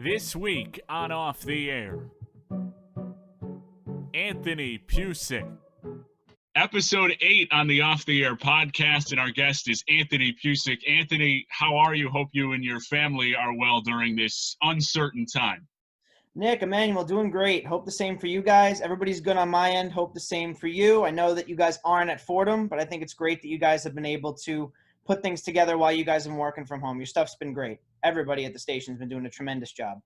This week on Off the Air, Anthony Pucik. Episode 8 on the Off the Air podcast, and our guest is Anthony Pucik. Anthony, how are you? Hope you and your family are well during this uncertain time. Nick, Emmanuel, doing great. Hope the same for you guys. Everybody's good on my end. Hope the same for you. I know that you guys aren't at Fordham, but I think it's great that you guys have been able to put things together while you guys have been working from home. Your stuff's been great. Everybody at the station's been doing a tremendous job.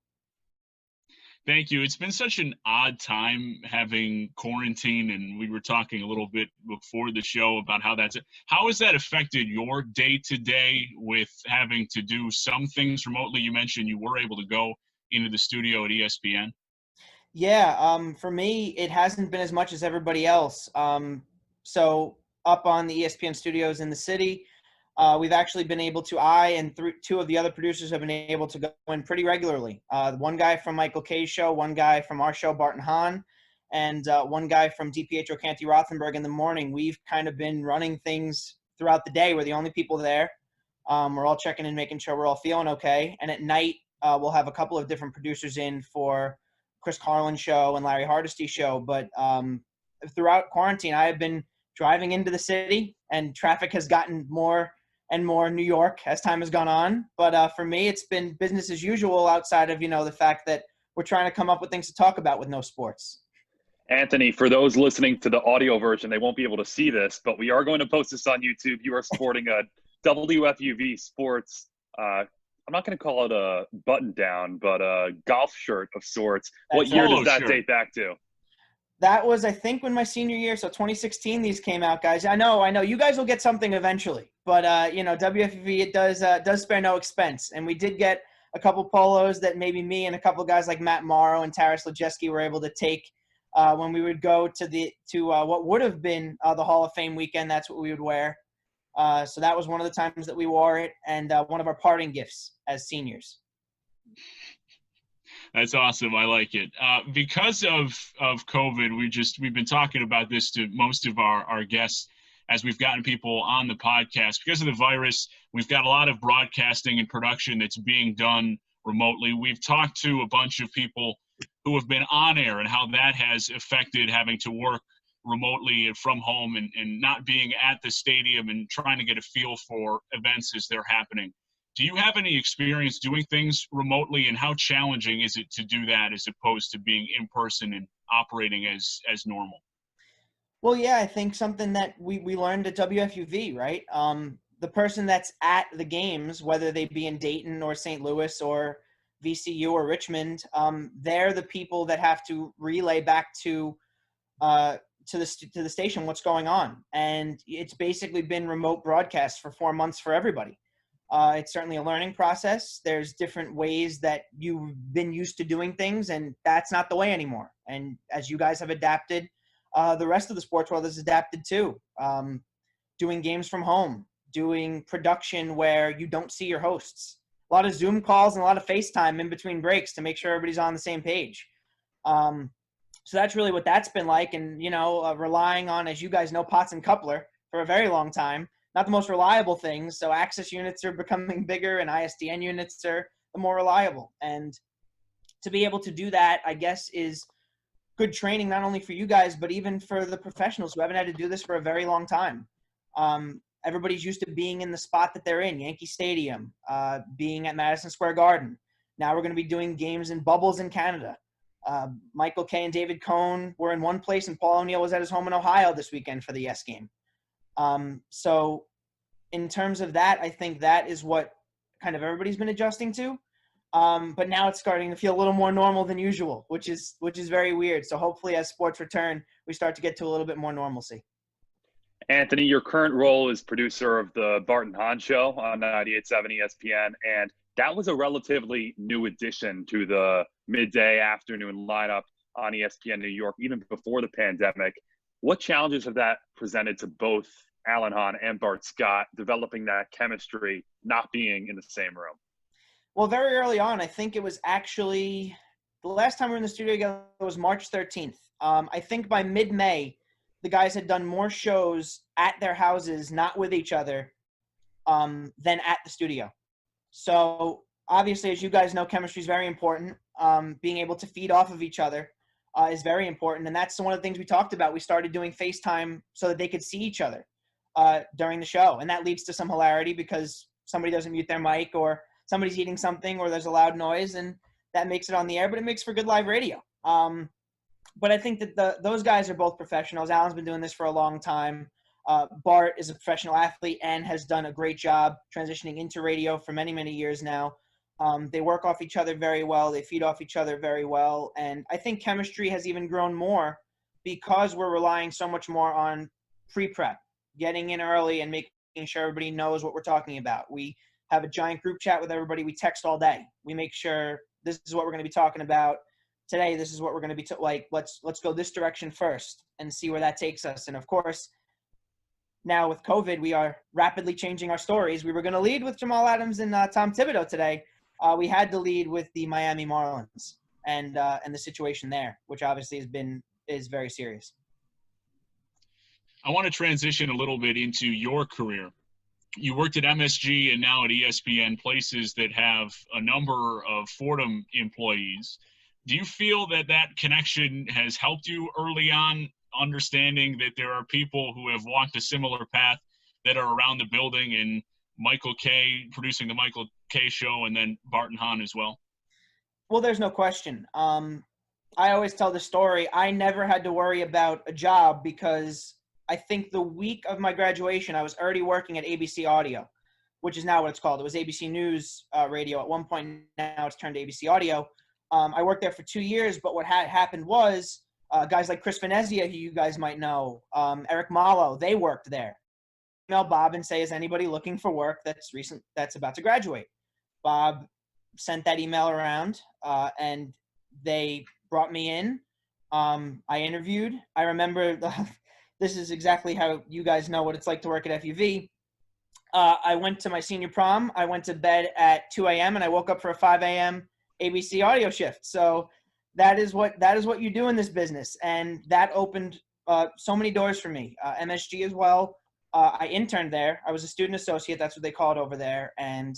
Thank you. It's been such an odd time having quarantine, and we were talking a little bit before the show about how has that affected your day-to-day with having to do some things remotely? You mentioned you were able to go into the studio at ESPN. Yeah, for me, it hasn't been as much as everybody else. So up on the ESPN studios in the city, we've actually been able to, I and two of the other producers have been able to go in pretty regularly. One guy from Michael Kay's show, one guy from our show, Bart and Hahn, and one guy from DiPietro Canty Rothenberg in the morning. We've kind of been running things throughout the day. We're the only people there. We're all checking in, making sure we're all feeling okay. And at night, we'll have a couple of different producers in for Chris Carlin's show and Larry Hardesty's show. But throughout quarantine, I have been driving into the city, and traffic has gotten more and more New York as time has gone on. But for me, it's been business as usual outside of, the fact that we're trying to come up with things to talk about with no sports. Anthony, for those listening to the audio version, they won't be able to see this, but we are going to post this on YouTube. You are sporting a WFUV Sports, I'm not going to call it a button down, but a golf shirt of sorts. What year does that date back to? That was, I think, when my senior year, so 2016, these came out, guys. I know. You guys will get something eventually, but WFV, it does spare no expense, and we did get a couple polos that maybe me and a couple guys like Matt Morrow and Taras Lejeski were able to take when we would go to what would have been the Hall of Fame weekend. That's what we would wear. So that was one of the times that we wore it, and one of our parting gifts as seniors. That's awesome. I like it. Because of COVID, we've been talking about this to most of our guests as we've gotten people on the podcast. Because of the virus, we've got a lot of broadcasting and production that's being done remotely. We've talked to a bunch of people who have been on air and how that has affected having to work remotely from home and not being at the stadium and trying to get a feel for events as they're happening. Do you have any experience doing things remotely, and how challenging is it to do that as opposed to being in person and operating as normal? Well, yeah, I think something that we learned at WFUV, right? The person that's at the games, whether they be in Dayton or St. Louis or VCU or Richmond, they're the people that have to relay back to the station what's going on. And it's basically been remote broadcast for 4 months for everybody. It's certainly a learning process. There's different ways that you've been used to doing things, and that's not the way anymore. And as you guys have adapted, the rest of the sports world has adapted too. Doing games from home, doing production where you don't see your hosts. A lot of Zoom calls and a lot of FaceTime in between breaks to make sure everybody's on the same page. So that's really what that's been like. And, relying on, as you guys know, Potts and Coupler for a very long time. Not the most reliable things. So access units are becoming bigger, and ISDN units are the more reliable. And to be able to do that, I guess, is good training, not only for you guys, but even for the professionals who haven't had to do this for a very long time. Everybody's used to being in the spot that they're in, Yankee Stadium, being at Madison Square Garden. Now we're going to be doing games in bubbles in Canada. Michael Kay and David Cohn were in one place, and Paul O'Neill was at his home in Ohio this weekend for the Yes game. So in terms of that, I think that is what kind of everybody's been adjusting to. But now it's starting to feel a little more normal than usual, which is very weird. So hopefully as sports return, we start to get to a little bit more normalcy. Anthony, your current role is producer of the Bart and Hahn show on 98.7 ESPN, and that was a relatively new addition to the midday afternoon lineup on ESPN New York, even before the pandemic. What challenges have that presented to both Alan Hahn and Bart Scott, developing that chemistry, not being in the same room? Well, very early on, I think it was actually the last time we were in the studio together was March 13th. I think by mid-May, the guys had done more shows at their houses, not with each other, than at the studio. So obviously, as you guys know, chemistry is very important. Being able to feed off of each other is very important. And that's one of the things we talked about. We started doing FaceTime so that they could see each other during the show. And that leads to some hilarity because somebody doesn't mute their mic or somebody's eating something or there's a loud noise, and that makes it on the air, but it makes for good live radio. But I think that those guys are both professionals. Alan's been doing this for a long time. Bart is a professional athlete and has done a great job transitioning into radio for many, many years now. They work off each other very well. They feed off each other very well. And I think chemistry has even grown more because we're relying so much more on pre-prep, getting in early and making sure everybody knows what we're talking about. We have a giant group chat with everybody. We text all day. We make sure this is what we're going to be talking about today. This is what we're going to be like. Let's go this direction first and see where that takes us. And of course, now with COVID, we are rapidly changing our stories. We were going to lead with Jamal Adams and Tom Thibodeau today. We had to lead with the Miami Marlins and the situation there, which obviously is very serious. I want to transition a little bit into your career. You worked at MSG and now at ESPN, places that have a number of Fordham employees. Do you feel that connection has helped you early on, understanding that there are people who have walked a similar path that are around the building, and Michael Kay producing the Michael Kay show, and then Bart and Hahn as well? Well, there's no question. I always tell the story. I never had to worry about a job because I think the week of my graduation, I was already working at ABC Audio, which is now what it's called. It was ABC News Radio at one point. Now it's turned to ABC Audio. I worked there for 2 years, but what had happened was guys like Chris Venezia, who you guys might know, Eric Malo, they worked there. Email Bob and say, is anybody looking for work that's about to graduate? Bob sent that email around, and they brought me in. I interviewed. I remember this is exactly how you guys know what it's like to work at FUV. I went to my senior prom. I went to bed at 2 a.m. and I woke up for a 5 a.m. ABC audio shift. So that is what you do in this business. And that opened so many doors for me. MSG as well. I interned there. I was a student associate. That's what they call it over there. And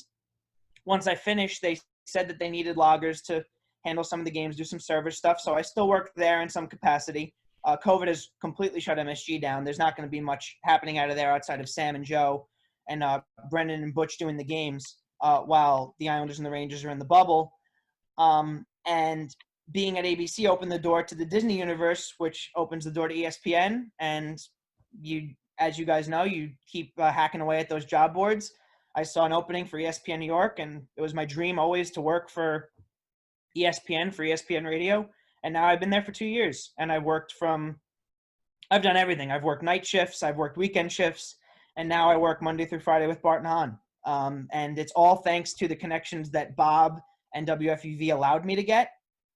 once I finished, they said that they needed loggers to handle some of the games, do some service stuff. So I still work there in some capacity. COVID has completely shut MSG down. There's not going to be much happening out of there outside of Sam and Joe and Brendan and Butch doing the games while the Islanders and the Rangers are in the bubble. And being at ABC opened the door to the Disney universe, which opens the door to ESPN. And as you guys know, you keep hacking away at those job boards. I saw an opening for ESPN New York, and it was my dream always to work for ESPN Radio. And now I've been there for 2 years, and I've done everything. I've worked night shifts, I've worked weekend shifts, and now I work Monday through Friday with Bart and Hahn. And it's all thanks to the connections that Bob and WFUV allowed me to get.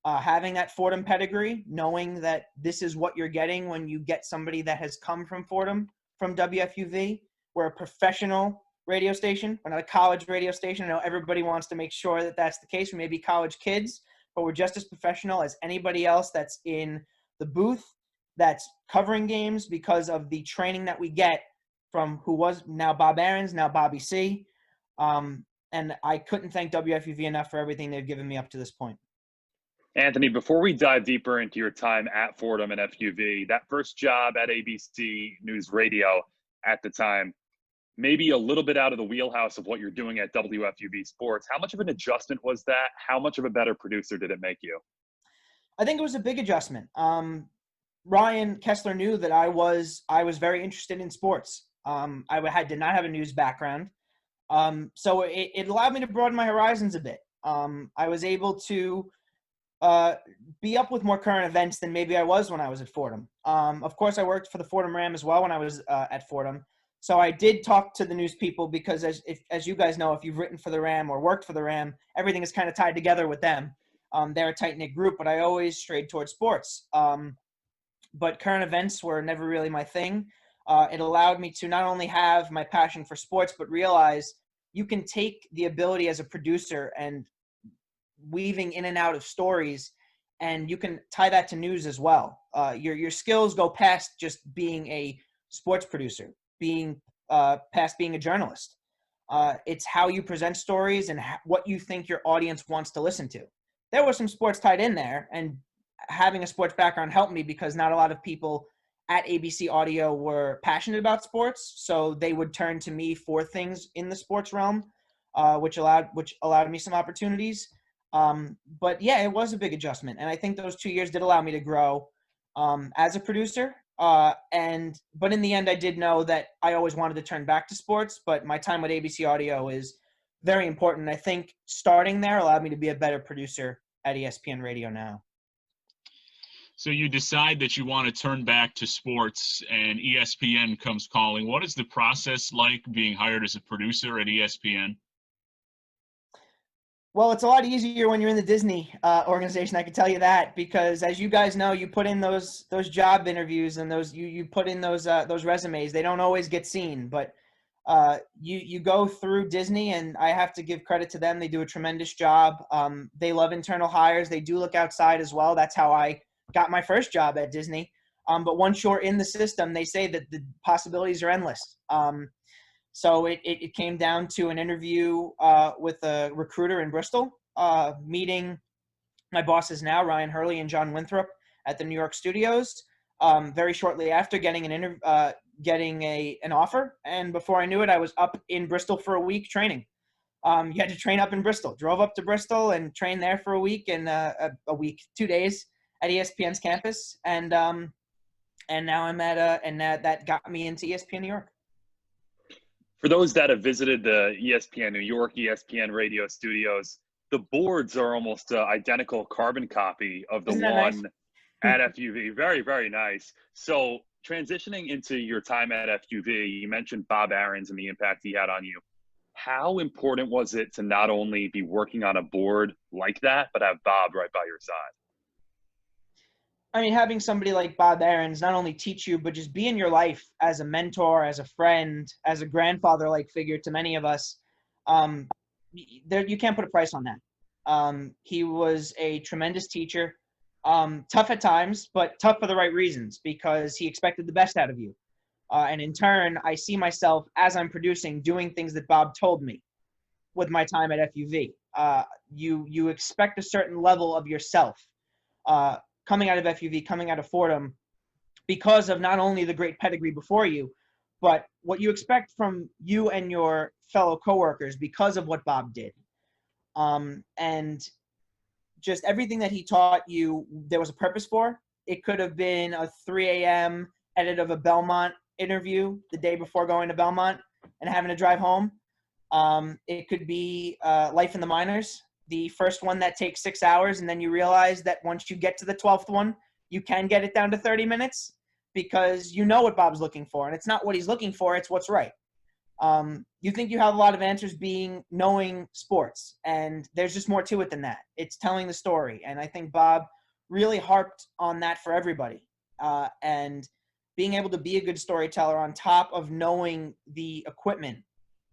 Having that Fordham pedigree, knowing that this is what you're getting when you get somebody that has come from Fordham, from WFUV. We're a professional radio station. We're not a college radio station. I know everybody wants to make sure that that's the case. We may be college kids, but we're just as professional as anybody else that's in the booth, that's covering games, because of the training that we get from who was now Bob Aarons, now Bobby C. And I couldn't thank WFUV enough for everything they've given me up to this point. Anthony, before we dive deeper into your time at Fordham and FUV, that first job at ABC News Radio at the time, maybe a little bit out of the wheelhouse of what you're doing at WFUV Sports. How much of an adjustment was that? How much of a better producer did it make you? I think it was a big adjustment. Ryan Kessler knew that I was very interested in sports. I did not have a news background. So it allowed me to broaden my horizons a bit. I was able to be up with more current events than maybe I was when I was at Fordham. Of course, I worked for the Fordham Ram as well when I was at Fordham. So I did talk to the news people because, as you guys know, if you've written for the Ram or worked for the Ram, everything is kind of tied together with them. They're a tight-knit group, but I always strayed towards sports. But current events were never really my thing. It allowed me to not only have my passion for sports, but realize you can take the ability as a producer and weaving in and out of stories, and you can tie that to news as well. Your skills go past just being a sports producer, past being a journalist. It's how you present stories and what you think your audience wants to listen to. There was some sports tied in there, and having a sports background helped me because not a lot of people at ABC Audio were passionate about sports, so they would turn to me for things in the sports realm, which allowed me some opportunities. But yeah, it was a big adjustment, and I think those 2 years did allow me to grow as a producer. But in the end, I did know that I always wanted to turn back to sports. But my time with ABC Audio is very important. I think starting there allowed me to be a better producer at ESPN Radio now. So you decide that you want to turn back to sports, and ESPN comes calling. What is the process like being hired as a producer at ESPN? Well, it's a lot easier when you're in the Disney organization. I can tell you that, because as you guys know, you put in those job interviews and you put in those resumes. They don't always get seen, but you go through Disney, and I have to give credit to them. They do a tremendous job. They love internal hires. They do look outside as well. That's how I got my first job at Disney. But once you're in the system, they say that the possibilities are endless. So it came down to an interview with a recruiter in Bristol, meeting my bosses now, Ryan Hurley and John Winthrop, at the New York studios. Very shortly after getting an offer, and before I knew it, I was up in Bristol for a week training. You had to train up in Bristol. Drove up to Bristol and trained there for a week, and a week, 2 days at ESPN's campus, and now I'm at and that got me into ESPN New York. For those that have visited the ESPN New York, ESPN radio studios, the boards are almost an identical carbon copy of the one nice? At FUV. Very, very nice. So transitioning into your time at FUV, you mentioned Bob Aarons and the impact he had on you. How important was it to not only be working on a board like that, but have Bob right by your side? I mean, having somebody like Bob Aarons not only teach you, but just be in your life as a mentor, as a friend, as a grandfather-like figure to many of us, you can't put a price on that. He was a tremendous teacher, tough at times, but tough for the right reasons, because he expected the best out of you. And in turn, I see myself, as I'm producing, doing things that Bob told me with my time at FUV. You expect a certain level of yourself coming out of FUV, coming out of Fordham, because of not only the great pedigree before you, but what you expect from you and your fellow coworkers because of what Bob did. And just everything that he taught you, there was a purpose for. It could have been a 3 a.m. edit of a Belmont interview the day before going to Belmont and having to drive home. It could be Life in the Minors, the first one that takes 6 hours, and then you realize that once you get to the 12th one, you can get it down to 30 minutes because you know what Bob's looking for, and it's not what he's looking for, it's what's right. You think you have a lot of answers knowing sports, and there's just more to it than that. It's telling the story, and I think Bob really harped on that for everybody. And being able to be a good storyteller on top of knowing the equipment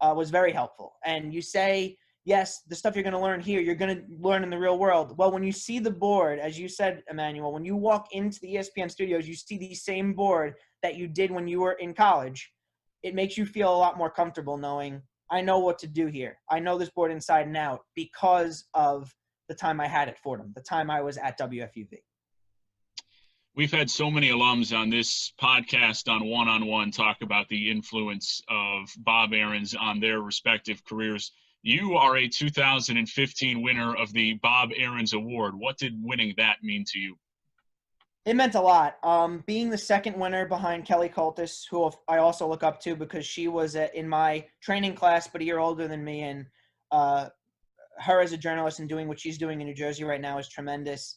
was very helpful. And you say, yes, the stuff you're going to learn here, you're going to learn in the real world. Well, when you see the board, as you said, Emmanuel, when you walk into the ESPN studios, you see the same board that you did when you were in college. It makes you feel a lot more comfortable knowing, I know what to do here. I know this board inside and out because of the time I had at Fordham, the time I was at WFUV. We've had so many alums on this podcast on One-on-One talk about the influence of Bob Aarons on their respective careers. You are a 2015 winner of the Bob Aarons Award. What did winning that mean to you? It meant a lot. Being the second winner behind Kelly Coltis, who I also look up to because she was in my training class, but a year older than me, and her as a journalist and doing what she's doing in New Jersey right now is tremendous.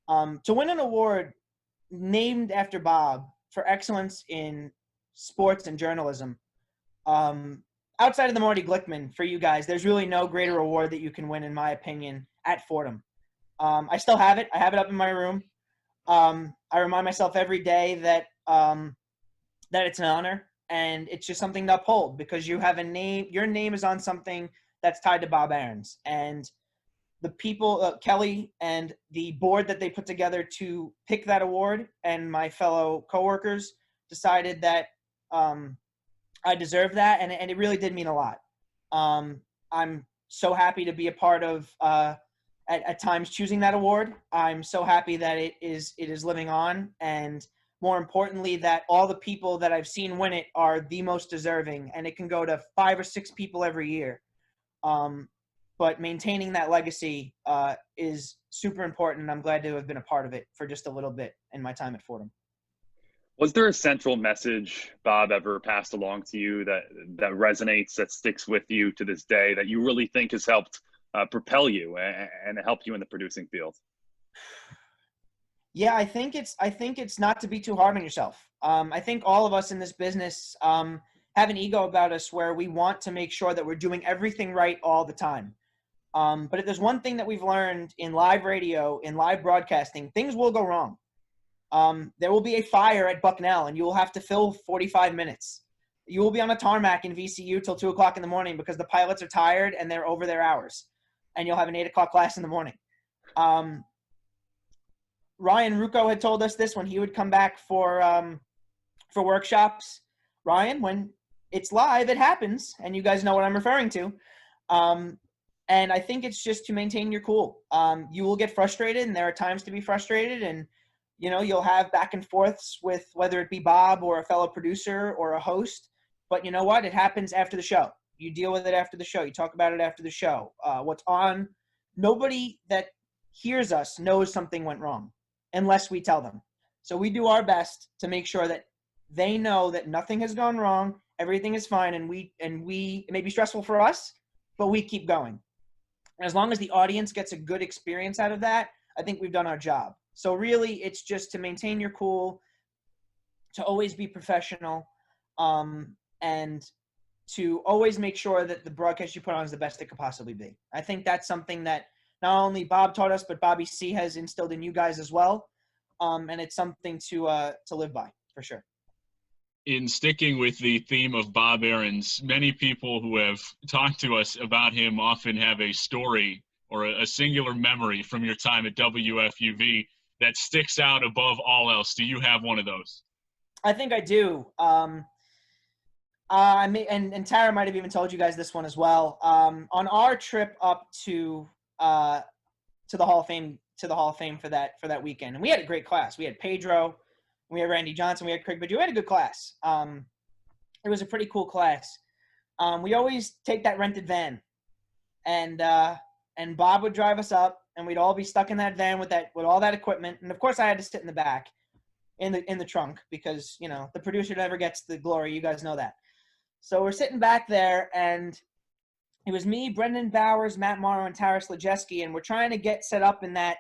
To win an award named after Bob for excellence in sports and journalism, outside of the Marty Glickman, for you guys, there's really no greater award that you can win, in my opinion, at Fordham. I still have it. I have it up in my room. I remind myself every day that it's an honor, and it's just something to uphold because you have a name. Your name is on something that's tied to Bob Aarons, and the people, Kelly and the board that they put together to pick that award, and my fellow coworkers decided that I deserved that, and it really did mean a lot. I'm so happy to be a part of, at times, choosing that award. I'm so happy that it is living on, and more importantly, that all the people that I've seen win it are the most deserving, and it can go to 5 or 6 people every year. But maintaining that legacy is super important, and I'm glad to have been a part of it for just a little bit in my time at Fordham. Was there a central message Bob ever passed along to you that resonates, that sticks with you to this day, that you really think has helped propel you and help you in the producing field? Yeah, I think it's not to be too hard on yourself. I think all of us in this business have an ego about us where we want to make sure that we're doing everything right all the time. But if there's one thing that we've learned in live radio, in live broadcasting, things will go wrong. There will be a fire at Bucknell, and you will have to fill 45 minutes. You will be on a tarmac in VCU till 2 o'clock in the morning because the pilots are tired and they're over their hours, and you'll have an 8 o'clock class in the morning. Ryan Rucco had told us this when he would come back for workshops. Ryan, when it's live, it happens, and you guys know what I'm referring to. And I think it's just to maintain your cool. You will get frustrated, and there are times to be frustrated, and you'll have back and forths with whether it be Bob or a fellow producer or a host. But you know what? It happens after the show. You deal with it after the show. You talk about it after the show. What's on? Nobody that hears us knows something went wrong unless we tell them. So we do our best to make sure that they know that nothing has gone wrong, everything is fine, and we it may be stressful for us, but we keep going. And as long as the audience gets a good experience out of that, I think we've done our job. So really, it's just to maintain your cool, to always be professional, and to always make sure that the broadcast you put on is the best it could possibly be. I think that's something that not only Bob taught us, but Bobby C has instilled in you guys as well. And it's something to live by, for sure. In sticking with the theme of Bob Aarons, many people who have talked to us about him often have a story or a singular memory from your time at WFUV that sticks out above all else. Do you have one of those? I think I do. And Tara might have even told you guys this one as well. On our trip up to the Hall of Fame, for that weekend, and we had a great class. We had Pedro, we had Randy Johnson, we had Craig Bidgew. We had a good class. It was a pretty cool class. We always take that rented van, and Bob would drive us up, and we'd all be stuck in that van with all that equipment. And of course, I had to sit in the back, in the trunk, because the producer never gets the glory. You guys know that. So we're sitting back there, and it was me, Brendan Bowers, Matt Morrow, and Taras Lejeski, and we're trying to get set up in that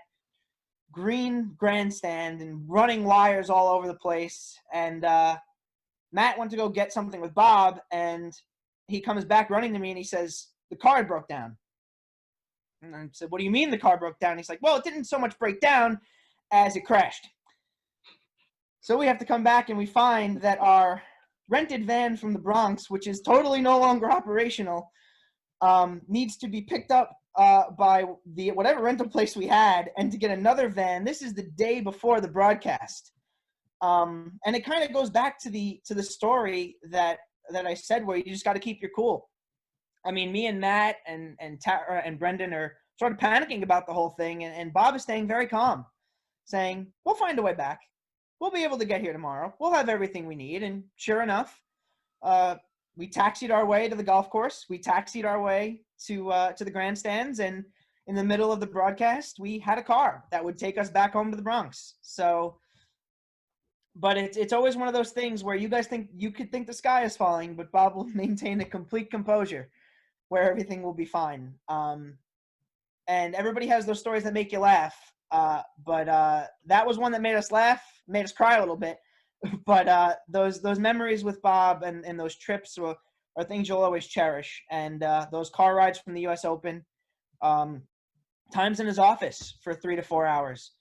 green grandstand and running wires all over the place. And Matt went to go get something with Bob, and he comes back running to me, and he says, the car broke down. And I said, what do you mean the car broke down? He's like, well, it didn't so much break down as it crashed. So we have to come back, and we find that our rented van from the Bronx, which is totally no longer operational, needs to be picked up by the whatever rental place we had, and to get another van. This is the day before the broadcast, and it kind of goes back to the story that I said, where you just got to keep your cool. I mean, me and Matt and Tara and Brendan are sort of panicking about the whole thing, and Bob is staying very calm, saying, we'll find a way back. We'll be able to get here tomorrow. We'll have everything we need. And sure enough, we taxied our way to the golf course. We taxied our way to the grandstands, and in the middle of the broadcast, we had a car that would take us back home to the Bronx. So, but it's always one of those things where you guys could think the sky is falling, but Bob will maintain a complete composure, where everything will be fine. And everybody has those stories that make you laugh. But that was one that made us laugh, made us cry a little bit. But those memories with Bob and those trips are things you'll always cherish. And those car rides from the U.S. Open, times in his office for 3 to 4 hours,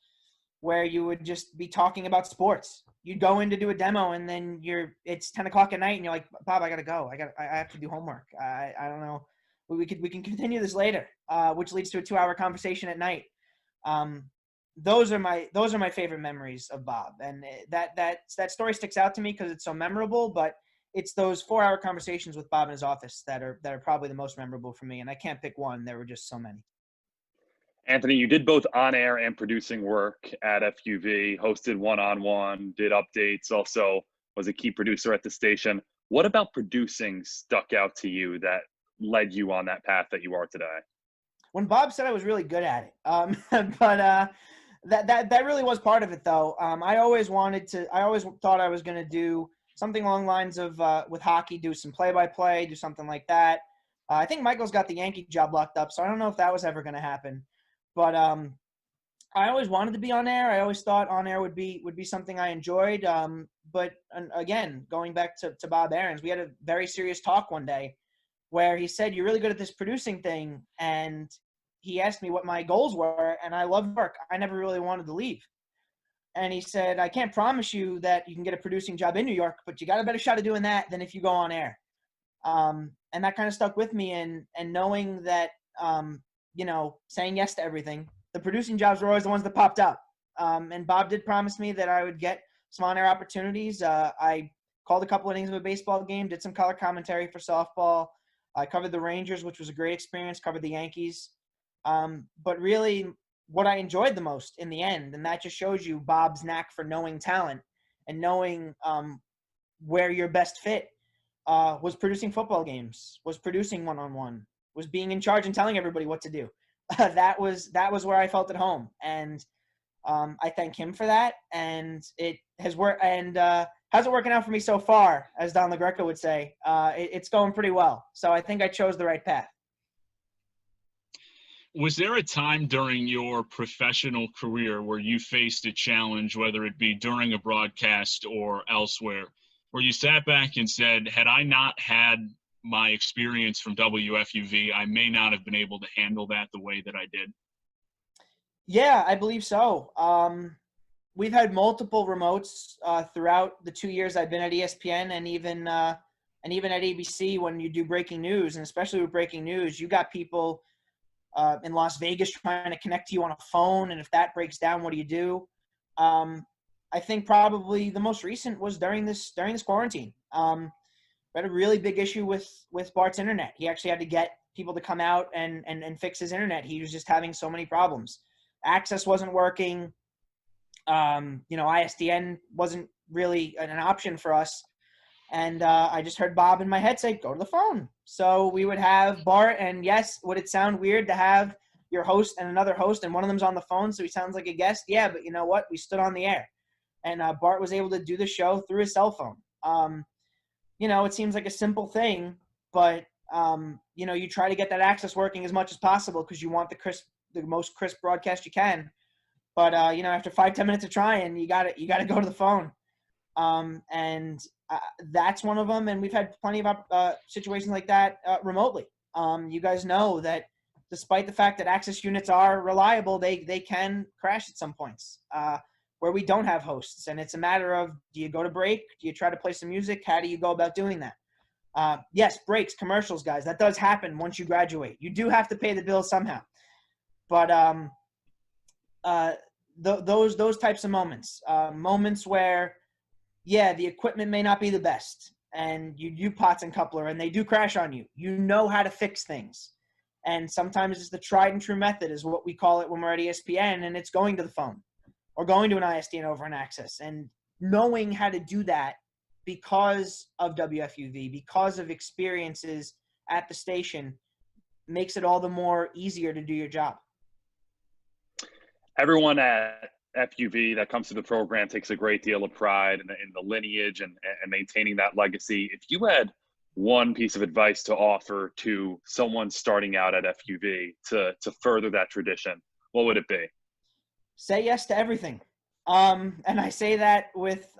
where you would just be talking about sports. You'd go in to do a demo, and then it's 10 o'clock at night, and you're like, Bob, I gotta go. I have to do homework. I don't know. We can continue this later, which leads to a 2-hour conversation at night. Those are my favorite memories of Bob, and that story sticks out to me because it's so memorable. But it's those 4-hour conversations with Bob in his office that are probably the most memorable for me. And I can't pick one. There were just so many. Anthony, you did both on-air and producing work at FUV, hosted one-on-one, did updates, also was a key producer at the station. What about producing stuck out to you that led you on that path that you are today? When Bob said I was really good at it, but that really was part of it, though. I always thought I was going to do something along the lines of with hockey, do some play-by-play, do something like that. I think Michael's got the Yankee job locked up, so I don't know if that was ever going to happen. But I always wanted to be on air. I always thought on air would be something I enjoyed. But again, going back to Bob Aarons, we had a very serious talk one day where he said, "You're really good at this producing thing," and he asked me what my goals were, and I love work. I never really wanted to leave. And he said, "I can't promise you that you can get a producing job in New York, but you got a better shot of doing that than if you go on air." And that kind of stuck with me, and knowing that, saying yes to everything. The producing jobs were always the ones that popped up. And Bob did promise me that I would get some on-air opportunities. I called a couple innings of a baseball game, did some color commentary for softball. I covered the Rangers, which was a great experience, covered the Yankees. But really what I enjoyed the most in the end, and that just shows you Bob's knack for knowing talent and knowing where you're best fit, was producing football games, was producing one-on-one, was being in charge and telling everybody what to do. That was where I felt at home. And I thank him for that. And it has worked. And how's it working out for me so far, as Don LaGreca would say? It's going pretty well. So I think I chose the right path. Was there a time during your professional career where you faced a challenge, whether it be during a broadcast or elsewhere, where you sat back and said, had I not had my experience from WFUV, I may not have been able to handle that the way that I did? Yeah, I believe so. We've had multiple remotes throughout the 2 years I've been at ESPN, and even at ABC. When you do breaking news, and especially with breaking news, you got people in Las Vegas trying to connect to you on a phone, and if that breaks down, what do you do? I think probably the most recent was during this quarantine. We had a really big issue with Bart's internet. He actually had to get people to come out and fix his internet. He was just having so many problems. Access wasn't working. ISDN wasn't really an option for us. And I just heard Bob in my head say, "Go to the phone." So we would have Bart, and yes, would it sound weird to have your host and another host, and one of them's on the phone, so he sounds like a guest? Yeah, but you know what? We stood on the air. And Bart was able to do the show through his cell phone. It seems like a simple thing, but, you try to get that access working as much as possible because you want the most crisp broadcast you can. But, after 5-10 minutes of trying, you got to go to the phone. And that's one of them. And we've had plenty of situations like that remotely. You guys know that despite the fact that access units are reliable, they can crash at some points where we don't have hosts. And it's a matter of, do you go to break? Do you try to play some music? How do you go about doing that? Yes, breaks, commercials, guys. That does happen once you graduate. You do have to pay the bills somehow. But those types of moments where, yeah, the equipment may not be the best, and you do pots and coupler, and they do crash on you. You know how to fix things. And sometimes it's the tried and true method is what we call it when we're at ESPN, and it's going to the phone or going to an ISDN over an access. And knowing how to do that because of WFUV, because of experiences at the station, makes it all the more easier to do your job. Everyone at FUV that comes to the program takes a great deal of pride in the lineage and maintaining that legacy. If you had one piece of advice to offer to someone starting out at FUV to further that tradition, what would it be? Say yes to everything. And I say that with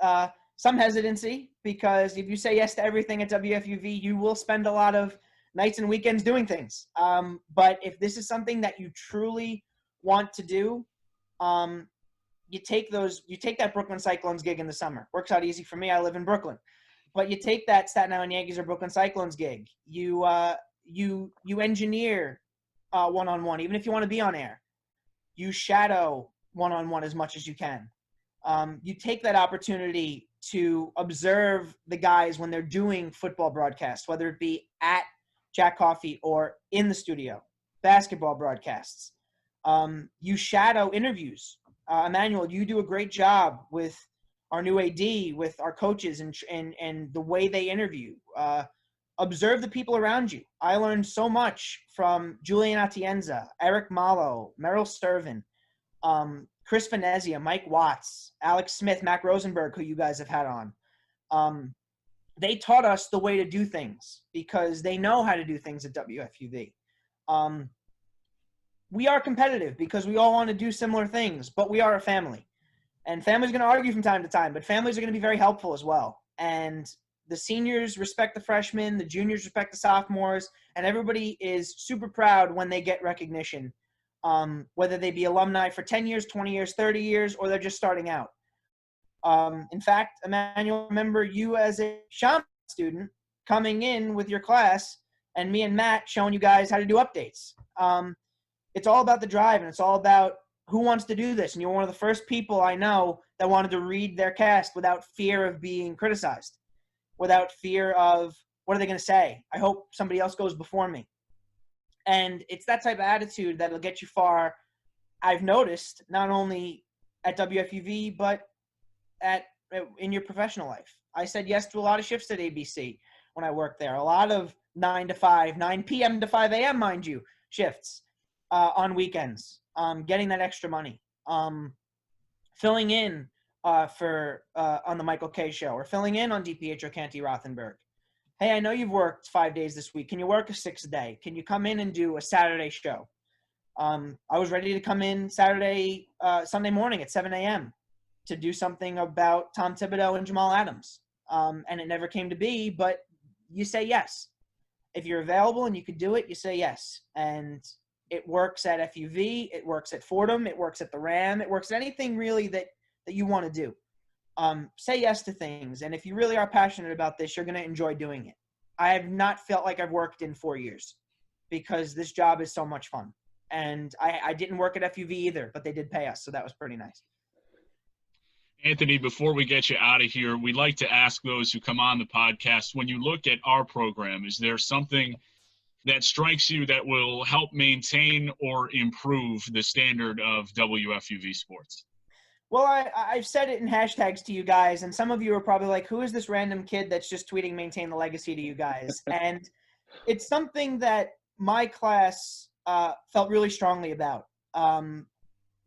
some hesitancy, because if you say yes to everything at WFUV, you will spend a lot of nights and weekends doing things. But if this is something that you truly want to do, you take that Brooklyn Cyclones gig in the summer. Works out easy for me. I live in Brooklyn. But you take that Staten Island Yankees or Brooklyn Cyclones gig. You engineer one-on-one, even if you want to be on air. You shadow one-on-one as much as you can. You take that opportunity to observe the guys when they're doing football broadcasts, whether it be at Jack Coffee or in the studio, basketball broadcasts. You shadow interviews. Emmanuel, you do a great job with our new AD, with our coaches, and the way they interview. Observe the people around you. I learned so much from Julian Atienza, Eric Malo, Merrill Sturvin, Chris Venezia, Mike Watts, Alex Smith, Mac Rosenberg, who you guys have had on. They taught us the way to do things because they know how to do things at WFUV. We are competitive because we all want to do similar things, but we are a family. And families are going to argue from time to time, but families are going to be very helpful as well. And the seniors respect the freshmen, the juniors respect the sophomores, and everybody is super proud when they get recognition, whether they be alumni for 10 years, 20 years, 30 years, or they're just starting out. In fact, Emmanuel, remember you as a shaman student coming in with your class and me and Matt showing you guys how to do updates. It's all about the drive, and it's all about who wants to do this. And you're one of the first people I know that wanted to read their cast without fear of being criticized, without fear of what are they going to say? I hope somebody else goes before me. And it's that type of attitude that'll get you far. I've noticed not only at WFUV, but in your professional life. I said yes to a lot of shifts at ABC when I worked there. A lot of 9 to 5, 9 p.m. to 5 a.m., mind you, shifts on weekends, getting that extra money, filling in on the Michael K. Show, or filling in on DiPietro Canty Rothenberg. Hey, I know you've worked 5 days this week. Can you work a 6th day? Can you come in and do a Saturday show? I was ready to come in Sunday morning at 7 a.m. to do something about Tom Thibodeau and Jamal Adams. And it never came to be, but you say yes. If you're available and you could do it, you say yes. And it works at FUV, it works at Fordham, it works at the Ram, it works at anything really that you want to do. Say yes to things. And if you really are passionate about this, you're going to enjoy doing it. I have not felt like I've worked in 4 years because this job is so much fun. And I didn't work at FUV either, but they did pay us. So that was pretty nice. Anthony, before we get you out of here, we'd like to ask those who come on the podcast, when you look at our program, is there something that strikes you that will help maintain or improve the standard of WFUV sports? Well, I've said it in hashtags to you guys, and some of you are probably like, who is this random kid that's just tweeting maintain the legacy to you guys? And it's something that my class felt really strongly about.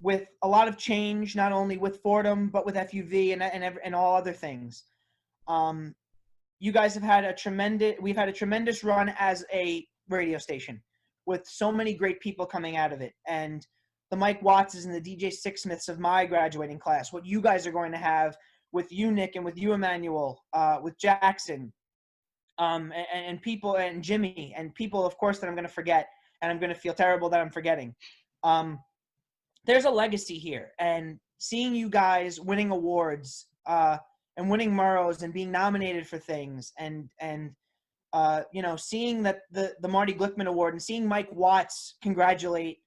With a lot of change, not only with Fordham, but with FUV and all other things. You guys have had we've had a tremendous run as a radio station with so many great people coming out of it. And the Mike Wattses and the DJ Sixsmiths of my graduating class, what you guys are going to have with you, Nick, and with you, Emmanuel, with Jackson, and people, and Jimmy, and people, of course, that I'm going to forget, and I'm going to feel terrible that I'm forgetting. There's a legacy here, and seeing you guys winning awards and winning Murrows and being nominated for things, and seeing that the Marty Glickman Award, and seeing Mike Watts congratulate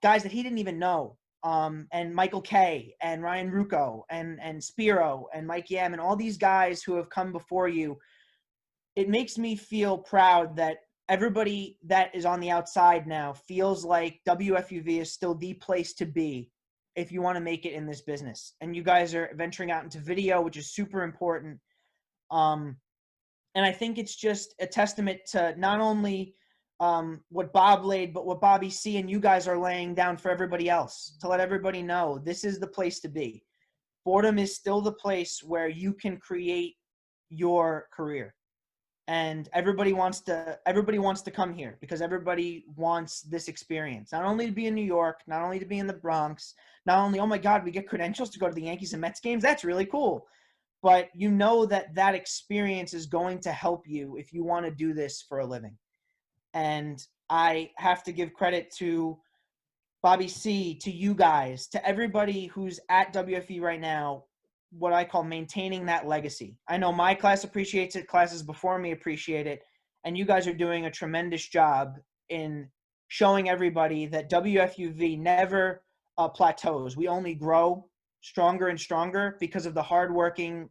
guys that he didn't even know, and Michael K. and Ryan Rucco and Spiro and Mike Yam and all these guys who have come before you, it makes me feel proud that everybody that is on the outside now feels like WFUV is still the place to be if you want to make it in this business. And you guys are venturing out into video, which is super important. And I think it's just a testament to not only what Bob laid, but what Bobby C. and you guys are laying down for everybody else, to let everybody know this is the place to be. Fordham is still the place where you can create your career. And everybody wants to come here because everybody wants this experience. Not only to be in New York, not only to be in the Bronx, not only, oh my God, we get credentials to go to the Yankees and Mets games. That's really cool. But you know that experience is going to help you if you want to do this for a living. And I have to give credit to Bobby C., to you guys, to everybody who's at WFE right now, what I call maintaining that legacy. I know my class appreciates it, classes before me appreciate it, and you guys are doing a tremendous job in showing everybody that WFUV never plateaus. We only grow stronger and stronger because of the hardworking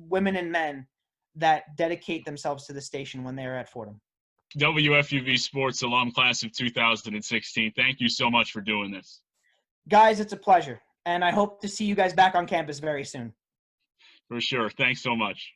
women and men that dedicate themselves to the station when they are at Fordham. WFUV Sports alum class of 2016. Thank you so much for doing this. Guys, it's a pleasure. And I hope to see you guys back on campus very soon. For sure. Thanks so much.